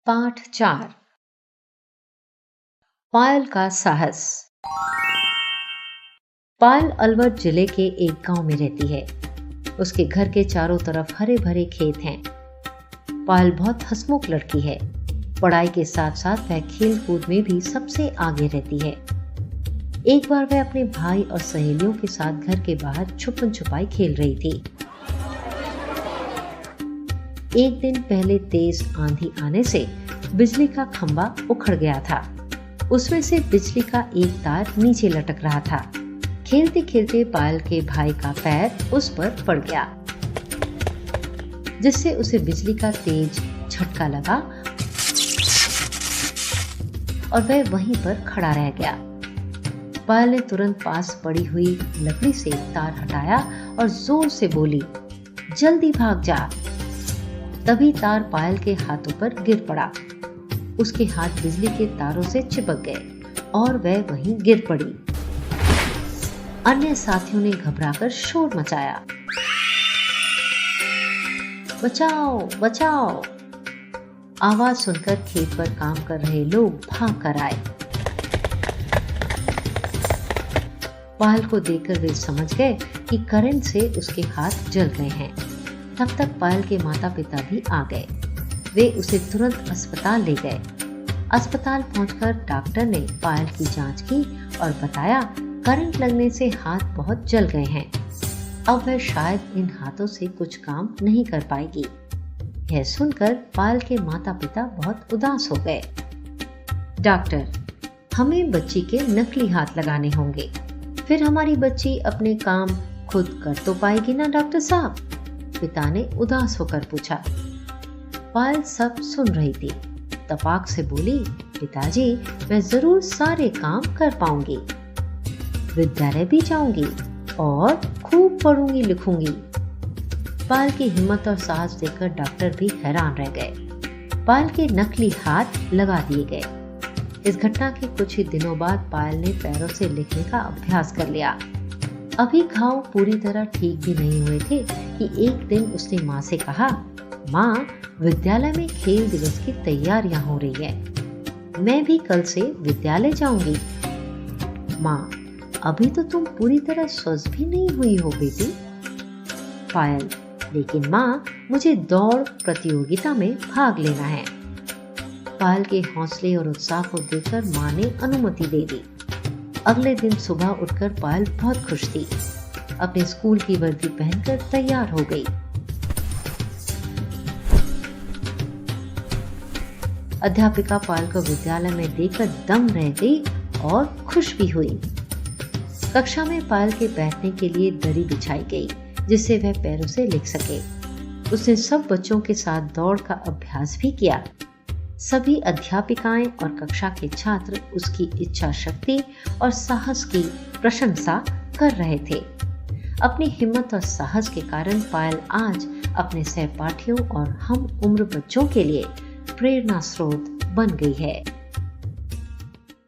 पाठ 4 पायल का साहस। पायल अलवर जिले के एक गांव में रहती है। उसके घर के चारों तरफ हरे भरे खेत हैं। पायल बहुत हंसमुख लड़की है। पढ़ाई के साथ साथ वह खेल कूद में भी सबसे आगे रहती है। एक बार वह अपने भाई और सहेलियों के साथ घर के बाहर छुपन छुपाई खेल रही थी। एक दिन पहले तेज आंधी आने से बिजली का खंभा उखड़ गया था। उसमें से बिजली का एक तार नीचे लटक रहा था। खेलते खेलते पायल के भाई का पैर उस पर पड़ गया, जिससे उसे बिजली का तेज झटका लगा और वह वहीं पर खड़ा रह गया। पायल ने तुरंत पास पड़ी हुई लकड़ी से तार हटाया और जोर से बोली, जल्दी भाग जा। तभी तार पायल के हाथों पर गिर पड़ा। उसके हाथ बिजली के तारों से चिपक गए और वह वहीं गिर पड़ी। अन्य साथियों ने घबराकर शोर मचाया, बचाओ बचाओ। आवाज सुनकर खेत पर काम कर रहे लोग भाग कर आए। पायल को देखकर वे समझ गए कि करंट से उसके हाथ जल गए हैं। तब तक पायल के माता पिता भी आ गए। वे उसे तुरंत अस्पताल ले गए। अस्पताल पहुंचकर डॉक्टर ने पायल की जांच की और बताया करंट लगने से हाथ बहुत जल गए हैं। अब वह शायद इन हाथों से कुछ काम नहीं कर पाएगी। यह सुनकर पायल के माता पिता बहुत उदास हो गए। डॉक्टर, हमें बच्ची के नकली हाथ लगाने होंगे, फिर हमारी बच्ची अपने काम खुद कर तो पाएगी ना डॉक्टर साहब? पिता ने उदास होकर पूछा। पायल सब सुन रही थी। तपाक से बोली, पिताजी, मैं जरूर सारे काम कर पाऊंगी, विद्यालय भी जाऊंगी और खूब पढ़ूंगी लिखूंगी। पायल की हिम्मत और साहस देखकर डॉक्टर भी हैरान रह गए। पायल के नकली हाथ लगा दिए गए। इस घटना के कुछ ही दिनों बाद पायल ने पैरों से लिखने का अभ्यास कर लिया। अभी घाव पूरी तरह ठीक भी नहीं हुए थे कि एक दिन उसने माँ से कहा, माँ, विद्यालय में खेल दिवस की तैयारियां हो रही है, मैं भी कल से विद्यालय जाऊंगी। माँ, अभी तो तुम पूरी तरह स्वस्थ भी नहीं हुई हो बेटी। पायल, लेकिन माँ, मुझे दौड़ प्रतियोगिता में भाग लेना है। पायल के हौसले और उत्साह को देखकर माँ ने अनुमति दे दी। अगले दिन सुबह उठकर पायल बहुत खुश थी। अपने स्कूल की वर्दी पहनकर तैयार हो गई। अध्यापिका पायल को विद्यालय में देखकर दंग रह गई और खुश भी हुई। कक्षा में पायल के बैठने के लिए दरी बिछाई गई, जिससे वह पैरों से लिख सके। उसने सब बच्चों के साथ दौड़ का अभ्यास भी किया। सभी अध्यापिकाएं और कक्षा के छात्र उसकी इच्छा शक्ति और साहस की प्रशंसा कर रहे थे। अपनी हिम्मत और साहस के कारण पायल आज अपने सहपाठियों और हम उम्र बच्चों के लिए प्रेरणा स्रोत बन गई है।